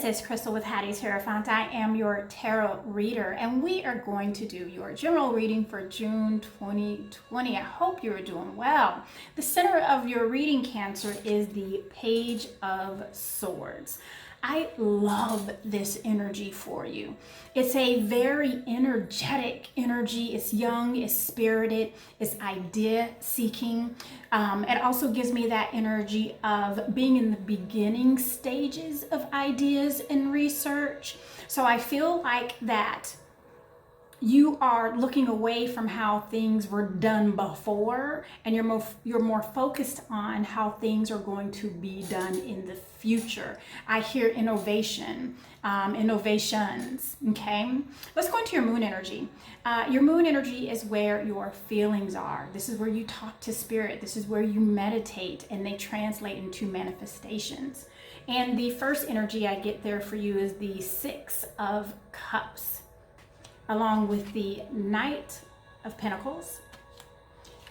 is Crystal with Hattis Daughter. I am your tarot reader, and we are going to do your general reading for June 2020. I hope you're doing well. The center of your reading, Cancer, is the Page of Swords. I love this energy for you. It's a very energetic energy. It's young, it's spirited, it's idea seeking. It also gives me that energy of being in the beginning stages of ideas and research. So I feel like that you are looking away from how things were done before, and you're more focused on how things are going to be done in the future. I hear innovations. Okay, let's go into your moon energy. Your moon energy is where your feelings are. This is where you talk to spirit. This is where you meditate, and they translate into manifestations. And the first energy I get there for you is the Six of Cups, along with the Knight of Pentacles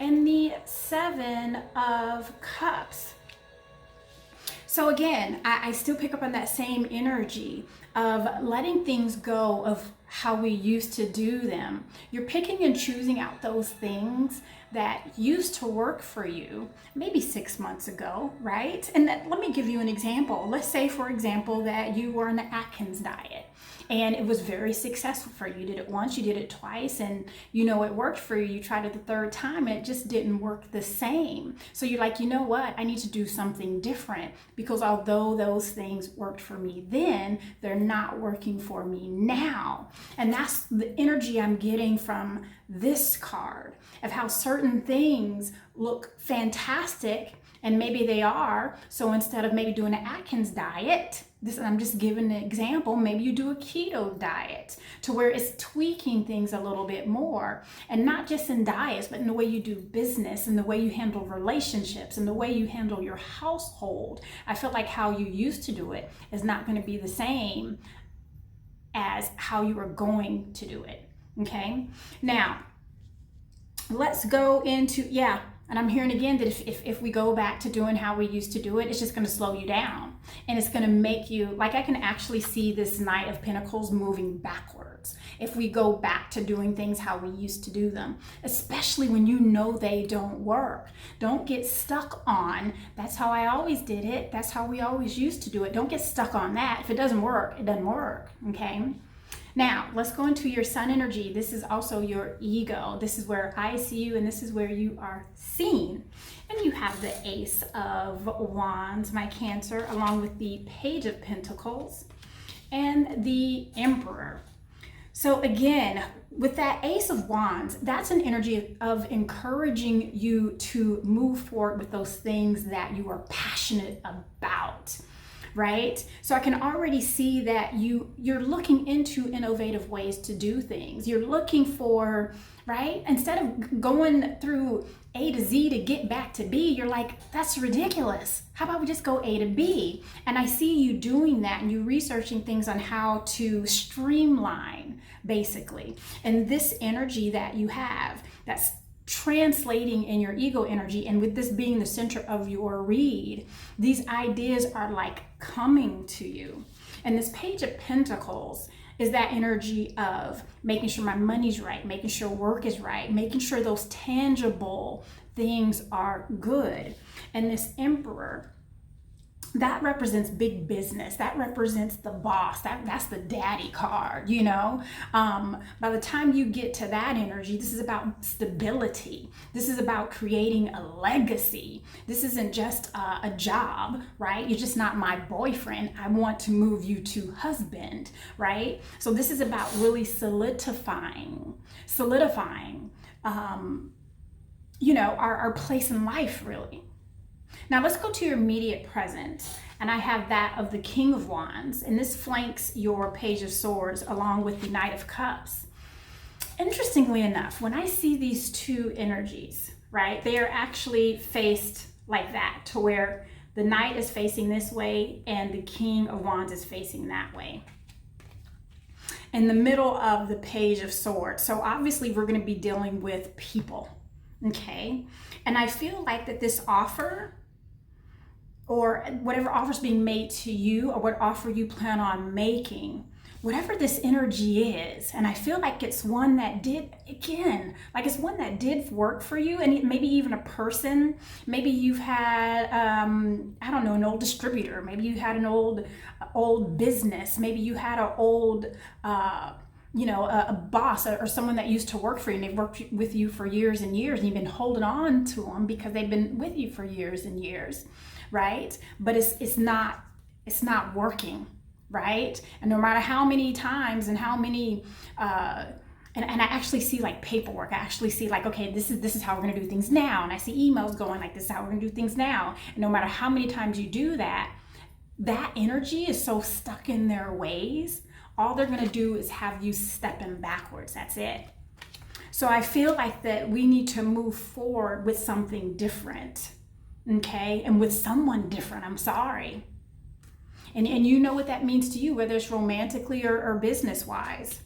and the Seven of Cups. So again, I still pick up on that same energy of letting things go of how we used to do them. You're picking and choosing out those things that used to work for you maybe 6 months ago, right? And let me give you an example. Let's say, for example, that you were on the Atkins diet and it was very successful for you. You did it once, you did it twice, and you know it worked for you. You tried it the third time and it just didn't work the same. So you're like, you know what? I need to do something different, because although those things worked for me then, they're not working for me now. And that's the energy I'm getting from this card, of how certain things look fantastic, and maybe they are. So instead of maybe doing an Atkins diet, I'm just giving an example, maybe you do a keto diet to where it's tweaking things a little bit more, and not just in diets, but in the way you do business and the way you handle relationships and the way you handle your household. I feel like how you used to do it is not going to be the same as how you are going to do it. Okay, now let's go into, and I'm hearing again that if we go back to doing how we used to do it, it's just going to slow you down, and it's going to make you, like, I can actually see this Knight of Pentacles moving backwards if we go back to doing things how we used to do them, especially when you know they don't work. Don't get stuck on, that's how I always did it, that's how we always used to do it. Don't get stuck on that. If it doesn't work, it doesn't work. Okay, now let's go into your Sun energy. This is also your ego. This is where I see you, and this is where you are seen. And you have the Ace of Wands, my Cancer, along with the Page of Pentacles and the Emperor. So again, with that Ace of Wands, that's an energy of encouraging you to move forward with those things that you are passionate about. Right? So I can already see that you're looking into innovative ways to do things. You're looking for, right? Instead of going through A to Z to get back to B, you're like, that's ridiculous. How about we just go A to B? And I see you doing that, and you researching things on how to streamline, basically. And this energy that you have, that's translating in your ego energy, and with this being the center of your read, these ideas are like coming to you. And this Page of Pentacles is that energy of making sure my money's right, making sure work is right, making sure those tangible things are good. And this Emperor, that represents big business. That represents the boss. That's the daddy card, you know? By the time you get to that energy, this is about stability. This is about creating a legacy. This isn't just a job, right? You're just not my boyfriend. I want to move you to husband, right? So this is about really solidifying, our place in life, really. Now let's go to your immediate present, and I have that of the King of Wands, and this flanks your Page of Swords along with the Knight of Cups. Interestingly enough, when I see these two energies, right, they are actually faced like that, to where the Knight is facing this way and the King of Wands is facing that way, in the middle of the Page of Swords. So obviously we're going to be dealing with people, okay? And I feel like that this offer or whatever offer's being made to you, or what offer you plan on making, whatever this energy is, and I feel like it's one that did, again, like it's one that did work for you, and maybe even a person. Maybe you've had, I don't know, an old distributor. Maybe you had an old business. Maybe you had an old, a boss or someone that used to work for you, and they've worked with you for years and years, and you've been holding on to them because they've been with you for years and years, right? But it's not working. Right? And no matter how many times and how many, and I actually see like paperwork. I actually see like, okay, this is how we're gonna do things now. And I see emails going like, this is how we're gonna do things now. And no matter how many times you do that, that energy is so stuck in their ways. All they're gonna do is have you stepping backwards. That's it. So I feel like that we need to move forward with something different, okay? And with someone different, I'm sorry. And you know what that means to you, whether it's romantically or business-wise.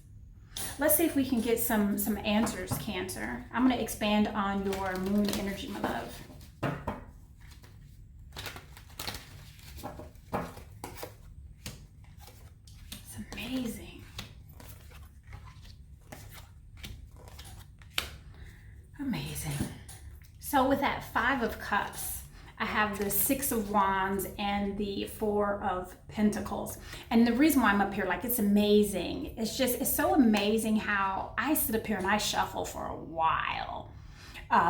Let's see if we can get some answers, Cancer. I'm going to expand on your moon energy, my love. It's amazing. Amazing. So with that 5 of Cups, I have the 6 of Wands and the 4 of Pentacles. And the reason why I'm up here, like, it's amazing. It's so amazing how I sit up here and I shuffle for a while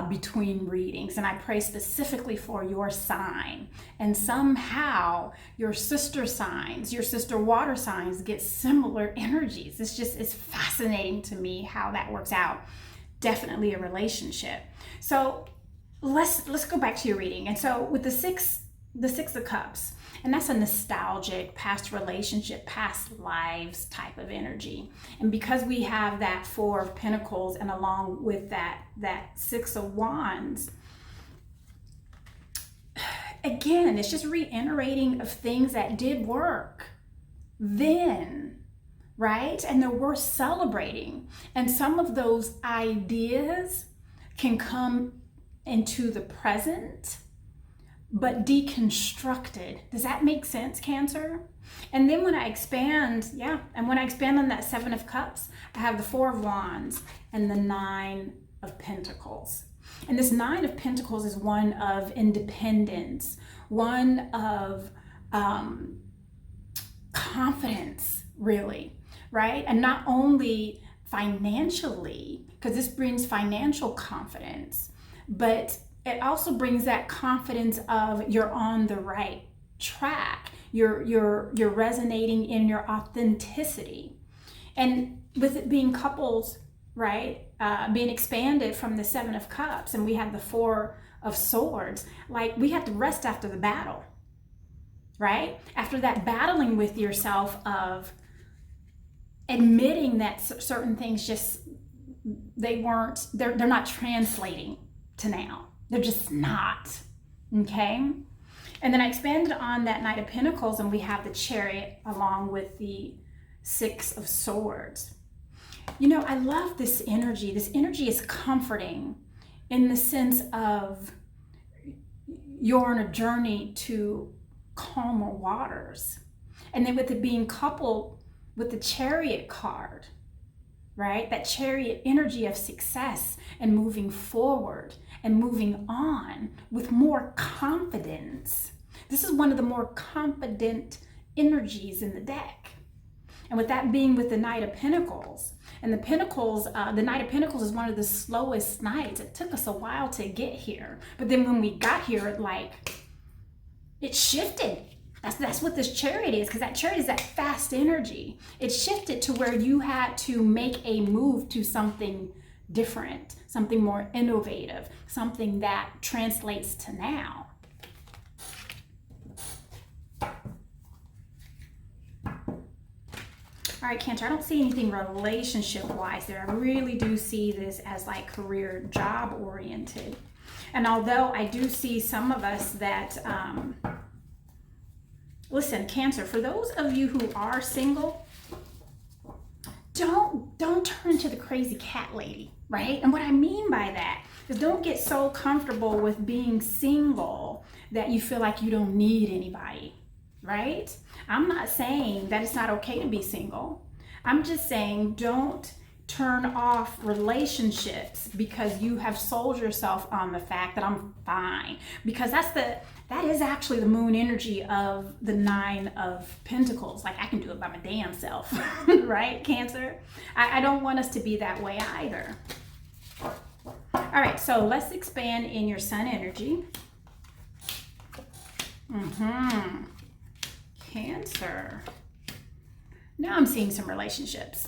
between readings. And I pray specifically for your sign. And somehow your sister signs, your sister water signs get similar energies. It's fascinating to me how that works out. Definitely a relationship. So let's go back to your reading. And so with the six of Cups, and that's a nostalgic past relationship, past lives type of energy. And because we have that 4 of Pentacles and along with that 6 of Wands, again, it's just reiterating of things that did work then, right? And they're worth celebrating. And some of those ideas can come into the present, but deconstructed. Does that make sense, Cancer? And then when I expand, on that 7 of Cups, I have the 4 of Wands and the 9 of Pentacles. And this 9 of Pentacles is one of independence, one of confidence, really, right? And not only financially, because this brings financial confidence, but it also brings that confidence of you're on the right track. You're resonating in your authenticity. And with it being couples, right, being expanded from the 7 of Cups, and we have the 4 of Swords, like we have to rest after the battle, right? After that battling with yourself of admitting that certain things they're not translating to now. They're just not, okay? And then I expanded on that Knight of Pentacles, and we have the Chariot along with the 6 of Swords. You know, I love this energy. This energy is comforting in the sense of you're on a journey to calmer waters. And then with it being coupled with the Chariot card, right? That Chariot energy of success and moving forward and moving on with more confidence. This is one of the more confident energies in the deck. And with that being with the Knight of Pentacles, and the Pentacles, the Knight of Pentacles is one of the slowest knights. It took us a while to get here. But then when we got here, it shifted. That's what this Chariot is, because that Chariot is that fast energy. It shifted to where you had to make a move to something different, something more innovative, something that translates to now. All right, Cancer, I don't see anything relationship-wise there. I really do see this as like career job-oriented. And although I do see some of us that, listen, Cancer, for those of you who are single, don't turn to the crazy cat lady, right? And what I mean by that, is don't get so comfortable with being single that you feel like you don't need anybody, right? I'm not saying that it's not okay to be single. I'm just saying don't turn off relationships because you have sold yourself on the fact that I'm fine. Because that is actually the moon energy of the 9 of Pentacles. Like, I can do it by my damn self, right, Cancer? I don't want us to be that way either. All right, so let's expand in your sun energy. Cancer. Now I'm seeing some relationships.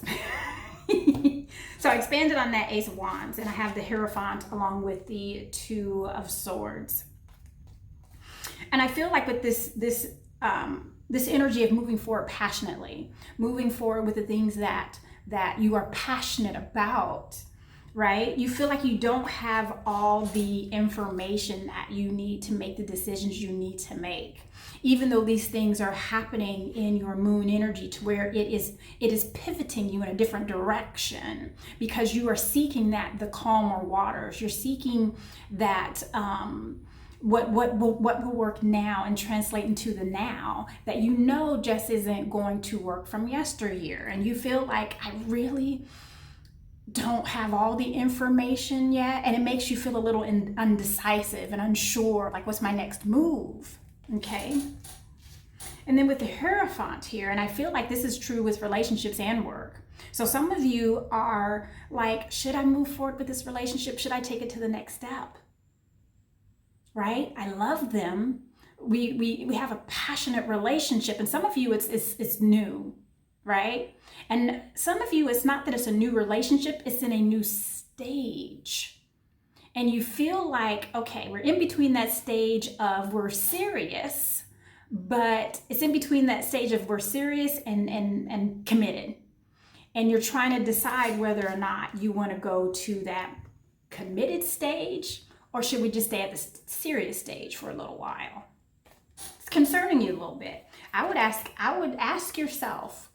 So I expanded on that Ace of Wands, and I have the Hierophant along with the 2 of Swords. And I feel like with this energy of moving forward passionately, moving forward with the things that you are passionate about, right? You feel like you don't have all the information that you need to make the decisions you need to make. Even though these things are happening in your moon energy to where it is pivoting you in a different direction, because you are seeking the calmer waters. You're seeking that what will work now and translate into the now that you know just isn't going to work from yesteryear. And you feel like, I really don't have all the information yet, and it makes you feel a little undecisive and unsure, like, what's my next move? Okay. And then with the Hierophant here, and I feel like this is true with relationships and work. So some of you are like, should I move forward with this relationship? Should I take it to the next step? Right? I love them. We have a passionate relationship, and some of you it's new, right? And some of you, it's not that it's a new relationship, it's in a new stage. And you feel like, okay, we're in between that stage of we're serious, but it's in between that stage of we're serious and committed. And you're trying to decide whether or not you want to go to that committed stage, or should we just stay at the serious stage for a little while? It's concerning you a little bit. I would ask yourself,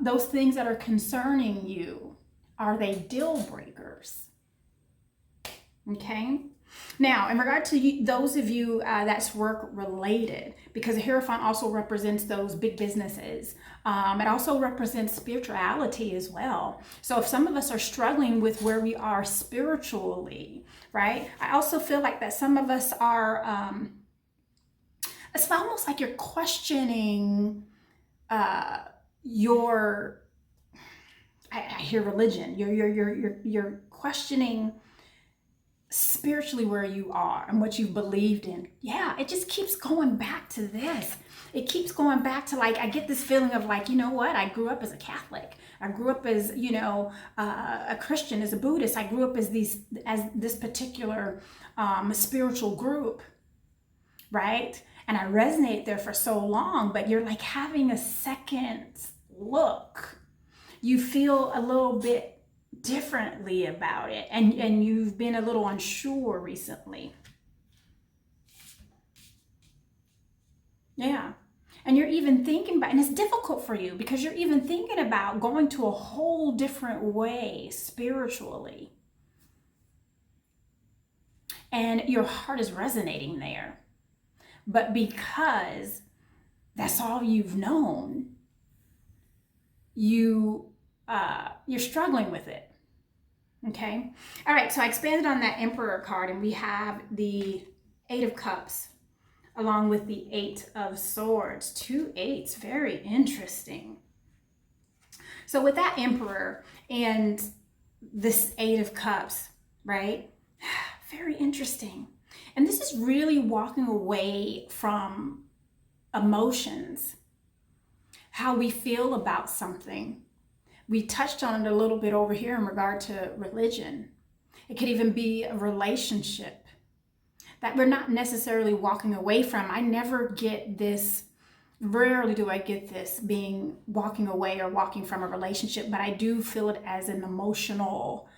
those things that are concerning you, are they deal breakers? Okay. Now, in regard to those of you that's work related, because the Hierophant also represents those big businesses. It also represents spirituality as well. So if some of us are struggling with where we are spiritually, right? I also feel like that some of us are, it's almost like you're questioning your, I hear religion. You're questioning spiritually where you are and what you've believed in. Yeah, it just keeps going back to this. It keeps going back to, like, I get this feeling of like, you know what? I grew up as a Catholic. I grew up as, a Christian, as a Buddhist. I grew up as this particular spiritual group, right? And I resonate there for so long, but you're like having a second look. You feel a little bit differently about it, and you've been a little unsure recently. Yeah. And you're even thinking about, and it's difficult for you because you're even thinking about going to a whole different way spiritually. And your heart is resonating there. But because that's all you've known, you're struggling with it. Okay. All right. So I expanded on that Emperor card, and we have the 8 of Cups along with the 8 of Swords. 2 8s. Very interesting. So with that Emperor and this 8 of Cups, right? Very interesting. And this is really walking away from emotions, how we feel about something. We touched on it a little bit over here in regard to religion. It could even be a relationship that we're not necessarily walking away from. I never get this, rarely do I get this being walking away or walking from a relationship, but I do feel it as an emotional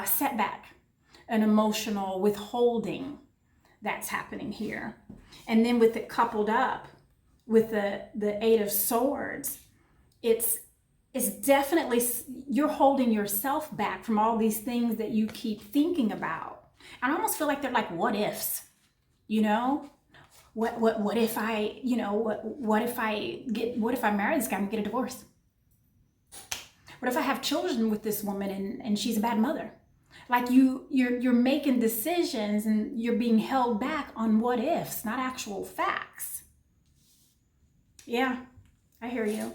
setback, an emotional withholding that's happening here. And then with it coupled up with the 8 of Swords, it's definitely, you're holding yourself back from all these things that you keep thinking about. I almost feel like they're like what ifs, you know? What if I, what if I marry this guy and get a divorce? What if I have children with this woman and she's a bad mother? Like you're making decisions and you're being held back on what ifs, not actual facts. Yeah, I hear you.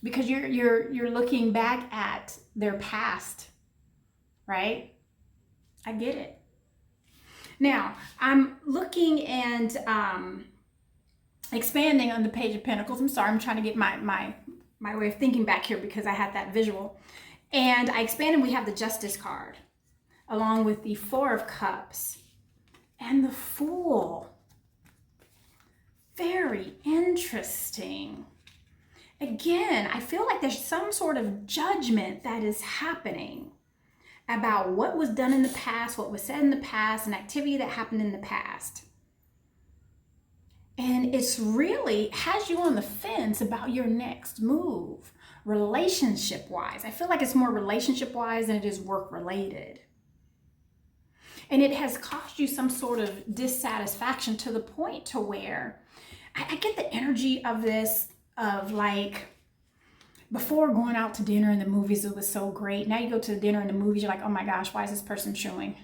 Because you're looking back at their past, right? I get it. Now, I'm looking and expanding on the Page of Pentacles. I'm sorry, I'm trying to get my way of thinking back here because I had that visual. And I expanded, we have the Justice card, along with the Four of Cups and the Fool. Very interesting. Again, I feel like there's some sort of judgment that is happening about what was done in the past, what was said in the past, an activity that happened in the past. And it's really has you on the fence about your next move, relationship-wise. I feel like it's more relationship-wise than it is work-related. And it has caused you some sort of dissatisfaction to the point to where I get the energy of this, of like, before going out to dinner and the movies, it was so great. Now you go to the dinner and the movies, you're like, oh my gosh, why is this person chewing?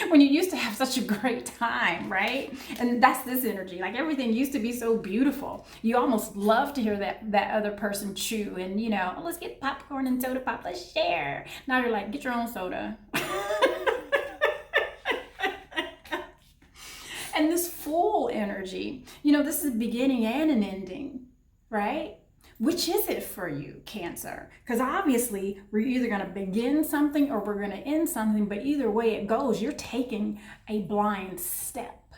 When you used to have such a great time, right? And that's this energy. Like everything used to be so beautiful. You almost love to hear that other person chew and, oh, let's get popcorn and soda pop, let's share. Now you're like, get your own soda. And this Fool energy, this is a beginning and an ending, right? Which is it for you, Cancer? Because obviously we're either going to begin something or we're going to end something, but either way it goes, you're taking a blind step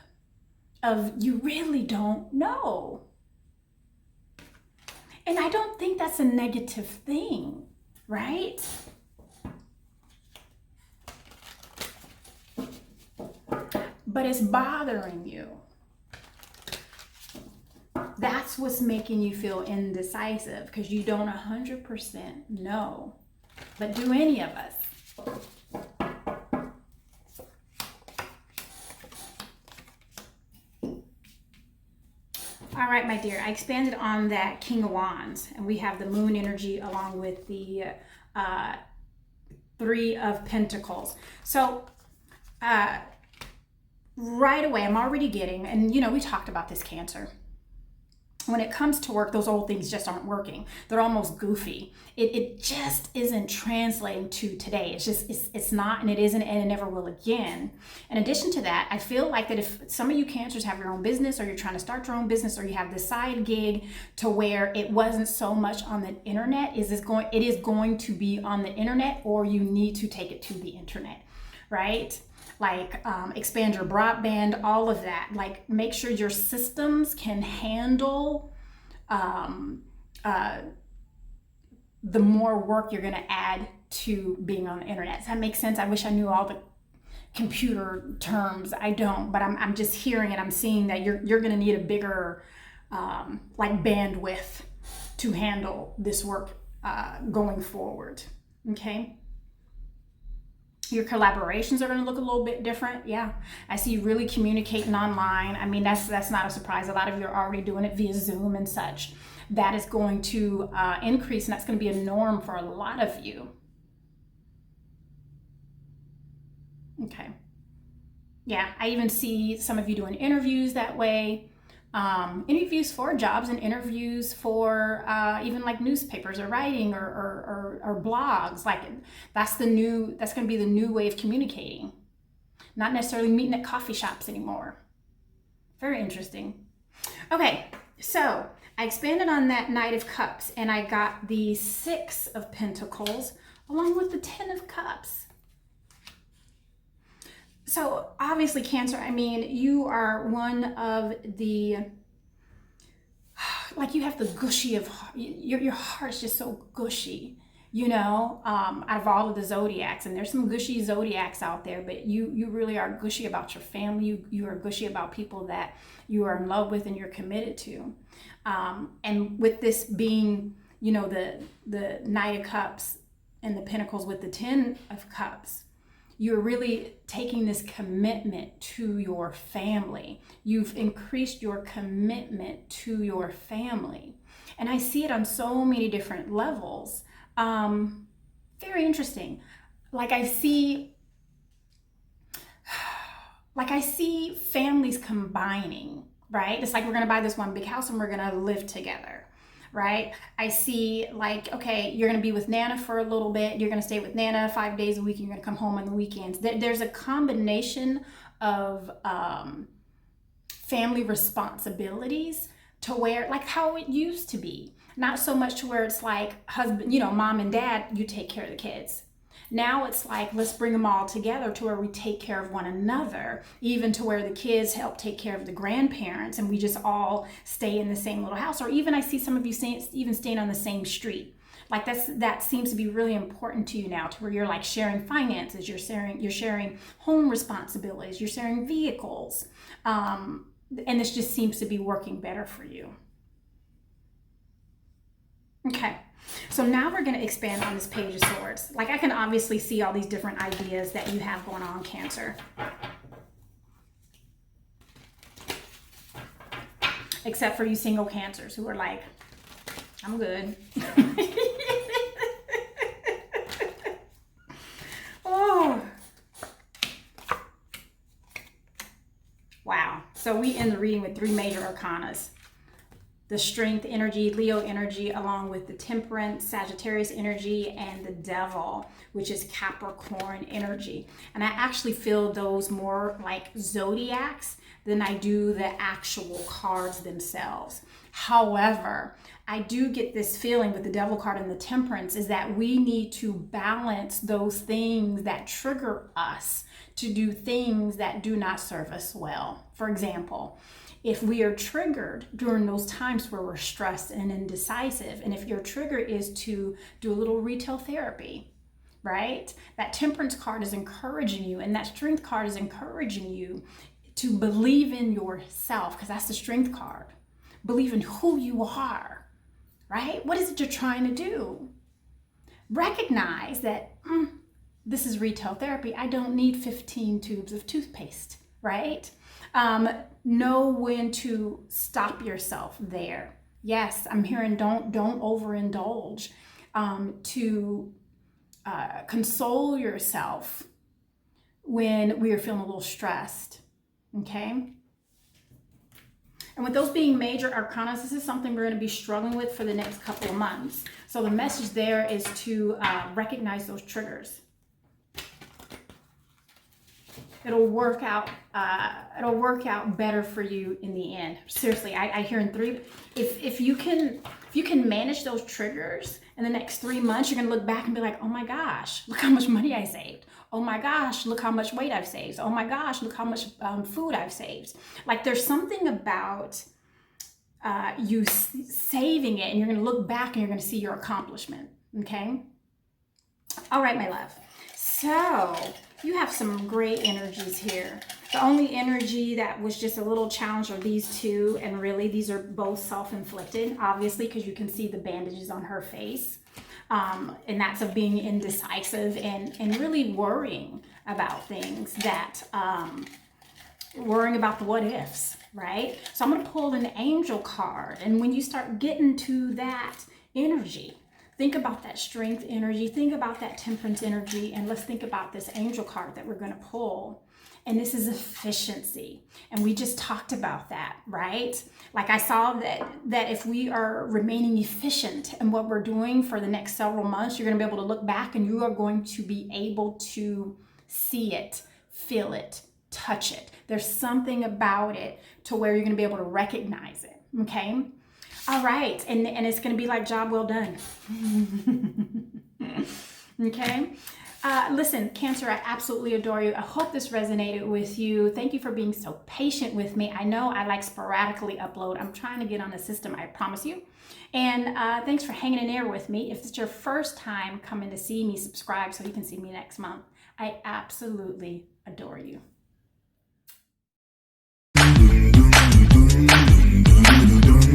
of you really don't know. And I don't think that's a negative thing, right? But it's bothering you. That's what's making you feel indecisive, because you don't 100% know. But do any of us? All right, my dear, I expanded on that King of Wands, and we have the Moon energy along with the Three of Pentacles. So, right away, I'm already getting, and we talked about this, Cancer. When it comes to work, those old things just aren't working. They're almost goofy. It just isn't translating to today. It's not, and it isn't, and it never will again. In addition to that, I feel like that if some of you Cancers have your own business, or you're trying to start your own business, or you have this side gig to where it wasn't so much on the internet, it is going to be on the internet, or you need to take it to the internet, right? Like expand your broadband, all of that. Like make sure your systems can handle the more work you're going to add to being on the internet. Does that make sense? I wish I knew all the computer terms. I don't, but I'm just hearing it. I'm seeing that you're going to need a bigger like bandwidth to handle this work going forward. Okay. Your collaborations are going to look a little bit different. Yeah, I see you really communicating online. I mean, that's not a surprise. A lot of you are already doing it via Zoom and such. That is going to increase, and that's going to be a norm for a lot of you. Okay. Yeah, I even see some of you doing interviews that way. Interviews for jobs and interviews for even like newspapers or writing or blogs. Like that's going to be the new way of communicating. Not necessarily meeting at coffee shops anymore. Very interesting. Okay, so I expanded on that Knight of Cups, and I got the Six of Pentacles along with the Ten of Cups. So obviously, Cancer, I mean, you are one of the, like you have the gushy of, your heart's just so gushy, out of all of the zodiacs. And there's some gushy zodiacs out there, but you really are gushy about your family. You are gushy about people that you are in love with and you're committed to. And with this being, the Knight of Cups and the Pentacles with the Ten of Cups, you're really taking this commitment to your family. You've increased your commitment to your family. And I see it on so many different levels. Very interesting. Like I see families combining, right? It's like we're gonna buy this one big house and we're gonna live together, right? I see like, okay, you're gonna be with Nana for a little bit, you're gonna stay with Nana 5 days a week, and you're gonna come home on the weekends. There's a combination of family responsibilities to where, like how it used to be. Not so much to where it's like husband, mom and dad, you take care of the kids. Now it's like, let's bring them all together to where we take care of one another, even to where the kids help take care of the grandparents, and we just all stay in the same little house. Or even I see some of you even staying on the same street. Like that seems to be really important to you now, to where you're like sharing finances, you're sharing home responsibilities, you're sharing vehicles. And this just seems to be working better for you. Okay, so now we're going to expand on this Page of Swords. Like I can obviously see all these different ideas that you have going on, Cancer. Except for you single Cancers who are like, I'm good. Oh. Wow. So we end the reading with 3 major arcanas. The Strength energy, Leo energy, along with the Temperance, Sagittarius energy, and the Devil, which is Capricorn energy. And I actually feel those more like zodiacs than I do the actual cards themselves. However, I do get this feeling with the Devil card and the Temperance is that we need to balance those things that trigger us to do things that do not serve us well. For example, if we are triggered during those times where we're stressed and indecisive, and if your trigger is to do a little retail therapy, right? That Temperance card is encouraging you, and that Strength card is encouraging you to believe in yourself, because that's the Strength card. Believe in who you are, right? What is it you're trying to do? Recognize that this is retail therapy. I don't need 15 tubes of toothpaste, right? Know when to stop yourself there. Yes, I'm hearing don't overindulge. To console yourself when we are feeling a little stressed. Okay. And with those being major arcana, this is something we're going to be struggling with for the next couple of months. So the message there is to recognize those triggers. It'll work out. It'll work out better for you in the end. Seriously, I hear in 3. If you can manage those triggers in the next 3 months, you're gonna look back and be like, oh my gosh, look how much money I saved. Oh my gosh, look how much weight I've saved. Oh my gosh, look how much food I've saved. Like there's something about you saving it, and you're gonna look back and you're gonna see your accomplishment. Okay. All right, my love. So you have some great energies here. The only energy that was just a little challenge are these 2, and really these are both self-inflicted, obviously, because you can see the bandages on her face. And that's of being indecisive and really worrying about things that, worrying about the what ifs, right? So I'm going to pull an angel card, and when you start getting to that energy, think about that Strength energy, think about that Temperance energy, and let's think about this angel card that we're going to pull. And this is efficiency. And we just talked about that, right? Like I saw that if we are remaining efficient in what we're doing for the next several months, you're going to be able to look back and you are going to be able to see it, feel it, touch it. There's something about it to where you're going to be able to recognize it, okay? All right, and it's going to be like job well done. Okay? Listen, Cancer, I absolutely adore you. I hope this resonated with you. Thank you for being so patient with me. I know I like sporadically upload. I'm trying to get on the system, I promise you. And thanks for hanging in there with me. If it's your first time coming to see me, subscribe so you can see me next month. I absolutely adore you.